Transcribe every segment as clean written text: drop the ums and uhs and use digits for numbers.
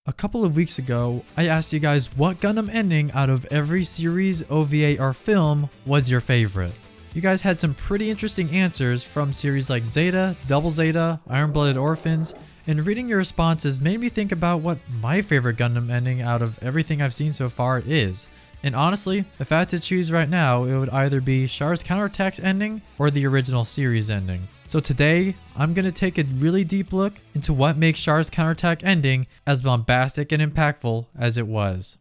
A couple of weeks ago, I asked you guys what Gundam ending out of every series, OVA, or film was your favorite. You guys had some pretty interesting answers from series like Zeta, Double Zeta, Iron-Blooded Orphans, and reading your responses made me think about what my favorite Gundam ending out of everything I've seen so far is. And honestly, if I had to choose right now, it would either be Char's Counterattack's ending or the original series ending. So today, I'm going to take a really deep look into what makes Char's Counterattack ending as bombastic and impactful as it was.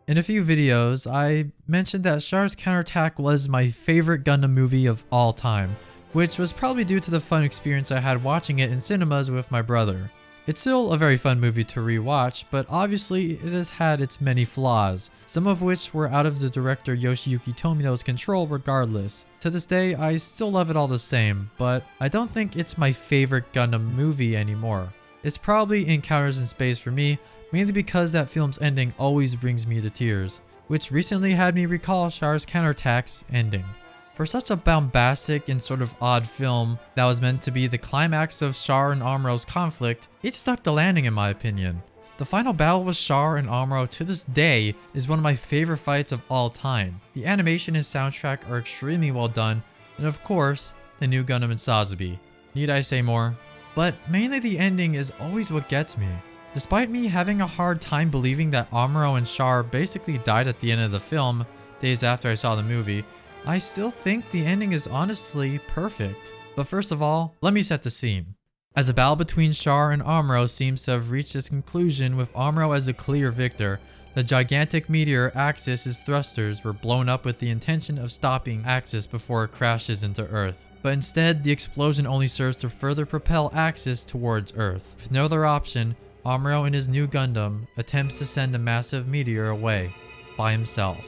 In a few videos, I mentioned that Char's Counterattack was my favorite Gundam movie of all time, which was probably due to the fun experience I had watching it in cinemas with my brother. It's still a very fun movie to rewatch, but obviously it has had its many flaws, some of which were out of the director Yoshiyuki Tomino's control regardless. To this day, I still love it all the same, but I don't think it's my favorite Gundam movie anymore. It's probably Encounters in Space for me, mainly because that film's ending always brings me to tears, which recently had me recall Char's Counterattack's ending. For such a bombastic and sort of odd film that was meant to be the climax of Char and Amuro's conflict, it stuck the landing in my opinion. The final battle with Char and Amuro to this day is one of my favorite fights of all time. The animation and soundtrack are extremely well done, and of course, the new Gundam and Sazabi. Need I say more? But mainly the ending is always what gets me. Despite me having a hard time believing that Amuro and Char basically died at the end of the film, days after I saw the movie, I still think the ending is honestly perfect. But first of all, let me set the scene. As the battle between Char and Amuro seems to have reached its conclusion with Amuro as a clear victor, the gigantic meteor Axis' thrusters were blown up with the intention of stopping Axis before it crashes into Earth. But instead, the explosion only serves to further propel Axis towards Earth. With no other option, Amuro and his new Gundam attempts to send a massive meteor away by himself.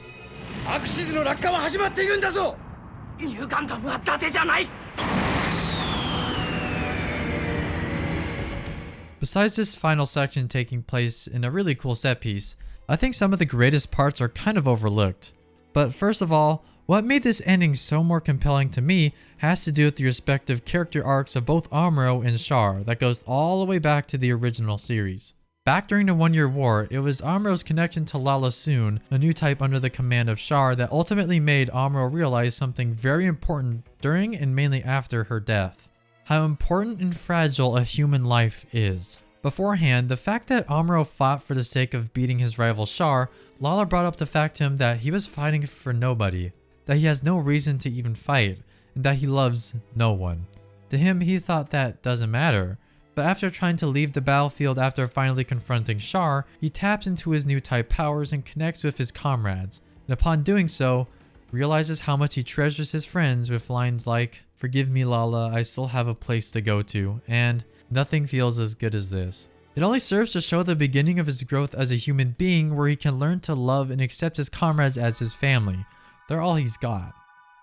Besides this final section taking place in a really cool set piece, I think some of the greatest parts are kind of overlooked. But first of all, what made this ending so more compelling to me has to do with the respective character arcs of both Amuro and Char that goes all the way back to the original series. Back during the One-Year War, it was Amuro's connection to Lala Soon, a new type under the command of Char, that ultimately made Amuro realize something very important during and mainly after her death. How important and fragile a human life is. Beforehand, the fact that Amuro fought for the sake of beating his rival Char, Lala brought up the fact to him that he was fighting for nobody, that he has no reason to even fight, and that he loves no one. To him, he thought that doesn't matter. But after trying to leave the battlefield after finally confronting Char, he taps into his new type powers and connects with his comrades, and upon doing so, realizes how much he treasures his friends with lines like, "Forgive me, Lala, I still have a place to go to," and "Nothing feels as good as this." It only serves to show the beginning of his growth as a human being, where he can learn to love and accept his comrades as his family. They're all he's got.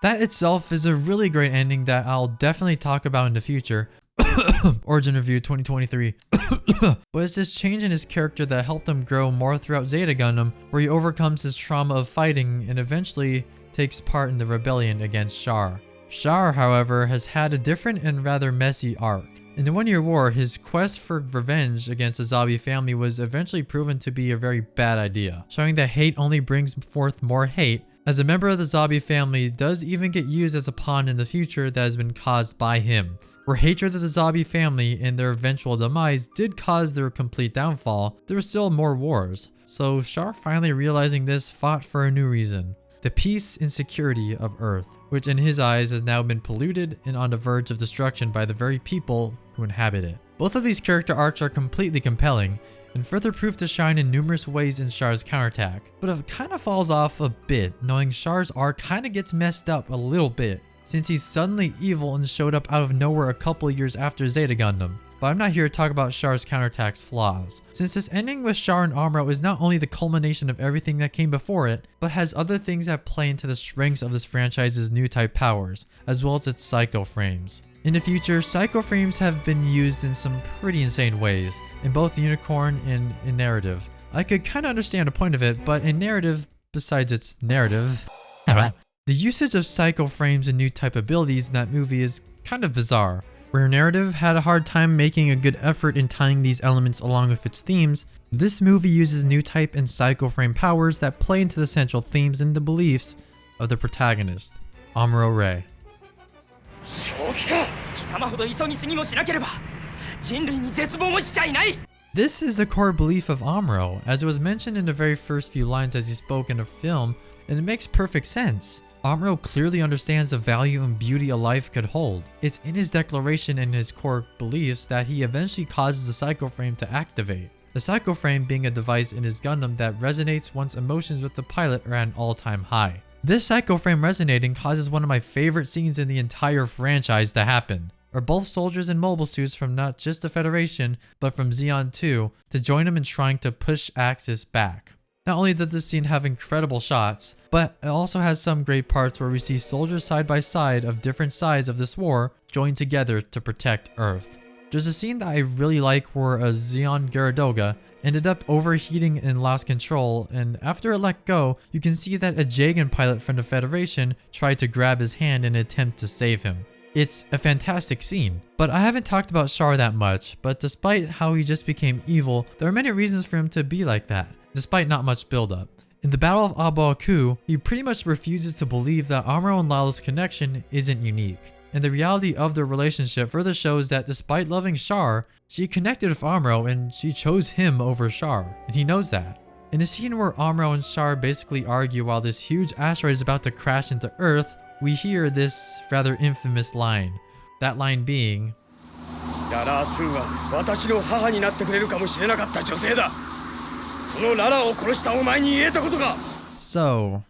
That itself is a really great ending that I'll definitely talk about in the future. Origin Review 2023. But it's this change in his character that helped him grow more throughout Zeta Gundam, where he overcomes his trauma of fighting and eventually takes part in the rebellion against Char. Char, however, has had a different and rather messy arc. In the One-Year War, his quest for revenge against the Zabi family was eventually proven to be a very bad idea, showing that hate only brings forth more hate, as a member of the Zabi family does even get used as a pawn in the future that has been caused by him. Where hatred of the Zabi family and their eventual demise did cause their complete downfall, there were still more wars. So Char, finally realizing this, fought for a new reason: the peace and security of Earth, which in his eyes has now been polluted and on the verge of destruction by the very people who inhabit it. Both of these character arcs are completely compelling, and further proof to shine in numerous ways in Char's Counterattack. But it kind of falls off a bit, knowing Char's arc kind of gets messed up a little bit, since he's suddenly evil and showed up out of nowhere a couple of years after Zeta Gundam. But I'm not here to talk about Char's Counterattack's flaws, since this ending with Char and Amuro is not only the culmination of everything that came before it, but has other things that play into the strengths of this franchise's new type powers, as well as its psycho frames. In the future, psycho frames have been used in some pretty insane ways, in both Unicorn and in narrative. I could kinda understand a point of it, but in narrative, besides its narrative, The usage of psycho frames and new type abilities in that movie is kind of bizarre. Where narrative had a hard time making a good effort in tying these elements along with its themes, this movie uses new type and psycho frame powers that play into the central themes and the beliefs of the protagonist, Amuro Ray. This is the core belief of Amuro, as it was mentioned in the very first few lines as he spoke in the film, and it makes perfect sense. Amuro clearly understands the value and beauty a life could hold. It's in his declaration and his core beliefs that he eventually causes the Psycho Frame to activate. The Psycho Frame being a device in his Gundam that resonates one's emotions with the pilot are at an all-time high. This Psycho Frame resonating causes one of my favorite scenes in the entire franchise to happen, where both soldiers in mobile suits from not just the Federation, but from Zeon 2 to join him in trying to push Axis back. Not only does this scene have incredible shots, but it also has some great parts where we see soldiers side by side of different sides of this war join together to protect Earth. There's a scene that I really like where a Zeon Garadoga ended up overheating and lost control, and after it let go, you can see that a Jagan pilot from the Federation tried to grab his hand in an attempt to save him. It's a fantastic scene, but I haven't talked about Char that much, but despite how he just became evil, there are many reasons for him to be like that, despite not much buildup. In the Battle of Abaku, he pretty much refuses to believe that Amuro and Lala's connection isn't unique, and the reality of their relationship further shows that despite loving Char, she connected with Amuro and she chose him over Char, and he knows that. In the scene where Amuro and Char basically argue while this huge asteroid is about to crash into Earth, we hear this rather infamous line. That line being, so,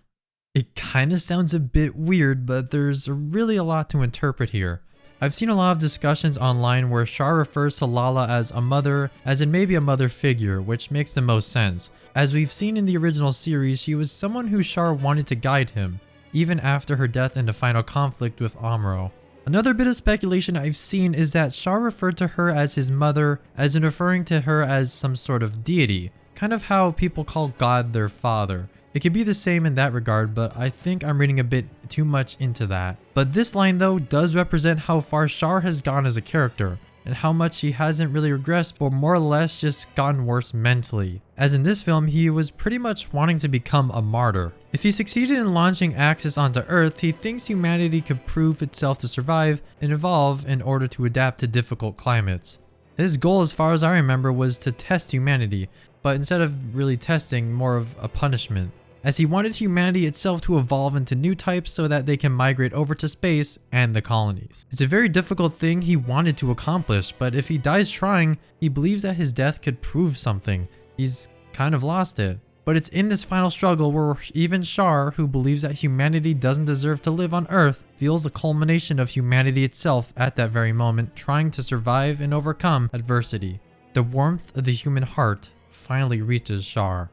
it kinda sounds a bit weird, but there's really a lot to interpret here. I've seen a lot of discussions online where Char refers to Lala as a mother, as in maybe a mother figure, which makes the most sense. As we've seen in the original series, she was someone who Char wanted to guide him, even after her death in the final conflict with Amuro. Another bit of speculation I've seen is that Char referred to her as his mother, as in referring to her as some sort of deity, kind of how people call God their father. It could be the same in that regard, but I think I'm reading a bit too much into that. But this line though does represent how far Char has gone as a character, and how much he hasn't really regressed, but more or less just gotten worse mentally. As in this film, he was pretty much wanting to become a martyr. If he succeeded in launching Axis onto Earth, he thinks humanity could prove itself to survive and evolve in order to adapt to difficult climates. His goal, as far as I remember, was to test humanity, but instead of really testing, more of a punishment, as he wanted humanity itself to evolve into new types so that they can migrate over to space and the colonies. It's a very difficult thing he wanted to accomplish, but if he dies trying, he believes that his death could prove something. He's kind of lost it. But it's in this final struggle where even Char, who believes that humanity doesn't deserve to live on Earth, feels the culmination of humanity itself at that very moment, trying to survive and overcome adversity. The warmth of the human heart finally reaches Char.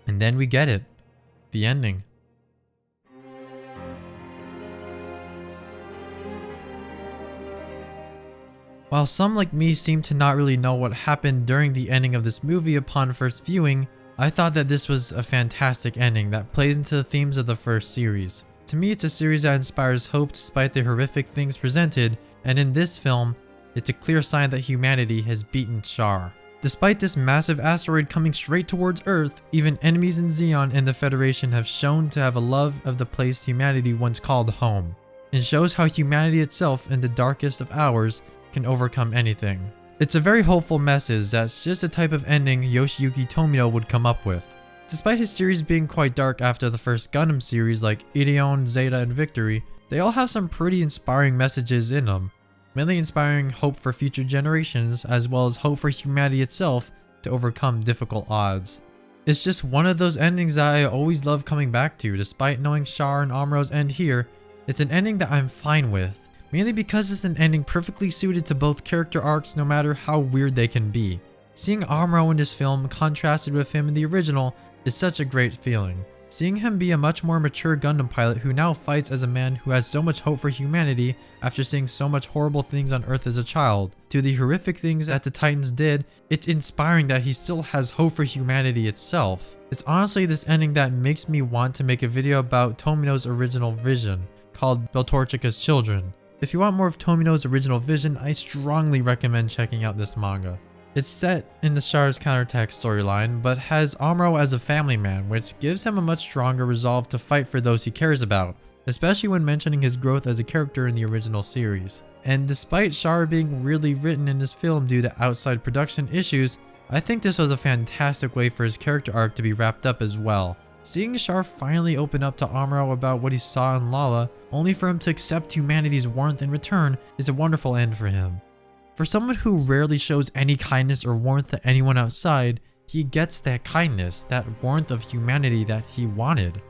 And then we get it. The ending. While some like me seem to not really know what happened during the ending of this movie upon first viewing, I thought that this was a fantastic ending that plays into the themes of the first series. To me, it's a series that inspires hope despite the horrific things presented, and in this film, it's a clear sign that humanity has beaten Char. Despite this massive asteroid coming straight towards Earth, even enemies in Zeon and the Federation have shown to have a love of the place humanity once called home, and shows how humanity itself in the darkest of hours can overcome anything. It's a very hopeful message that's just the type of ending Yoshiyuki Tomino would come up with. Despite his series being quite dark after the first Gundam series like Ideon, Zeta, and Victory, they all have some pretty inspiring messages in them, mainly inspiring hope for future generations as well as hope for humanity itself to overcome difficult odds. It's just one of those endings that I always love coming back to. Despite knowing Char and Amuro's end here, it's an ending that I'm fine with. Mainly because it's an ending perfectly suited to both character arcs no matter how weird they can be. Seeing Amuro in this film contrasted with him in the original is such a great feeling. Seeing him be a much more mature Gundam pilot who now fights as a man who has so much hope for humanity after seeing so much horrible things on Earth as a child, to the horrific things that the Titans did, it's inspiring that he still has hope for humanity itself. It's honestly this ending that makes me want to make a video about Tomino's original vision, called Beltorchica's Children. If you want more of Tomino's original vision, I strongly recommend checking out this manga. It's set in the Chars Counterattack storyline, but has Amuro as a family man, which gives him a much stronger resolve to fight for those he cares about, especially when mentioning his growth as a character in the original series. And despite Char being really written in this film due to outside production issues, I think this was a fantastic way for his character arc to be wrapped up as well. Seeing Char finally open up to Amuro about what he saw in Lala, only for him to accept humanity's warmth in return, is a wonderful end for him. For someone who rarely shows any kindness or warmth to anyone outside, he gets that kindness, that warmth of humanity that he wanted.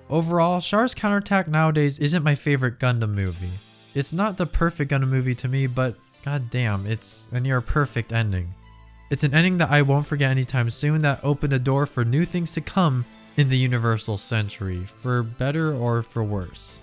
Overall, Char's Counterattack nowadays isn't my favorite Gundam movie. It's not the perfect Gundam movie to me, but goddamn, it's a near perfect ending. It's an ending that I won't forget anytime soon, that opened a door for new things to come in the Universal Century, for better or for worse.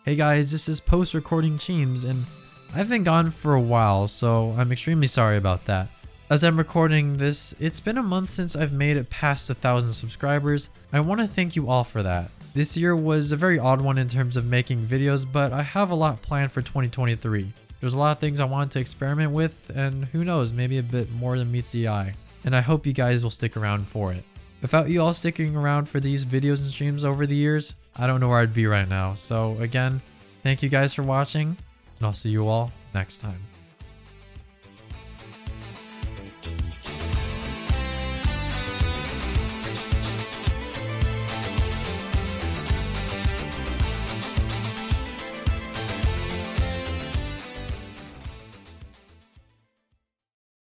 Hey guys, this is post-recording Cheems, and I've been gone for a while, so I'm extremely sorry about that. As I'm recording this, it's been a month since I've made it past 1,000 subscribers. I want to thank you all for that. This year was a very odd one in terms of making videos, but I have a lot planned for 2023. There's a lot of things I want to experiment with, and who knows, maybe a bit more than meets the eye. And I hope you guys will stick around for it. Without you all sticking around for these videos and streams over the years, I don't know where I'd be right now. So again, thank you guys for watching, and I'll see you all next time.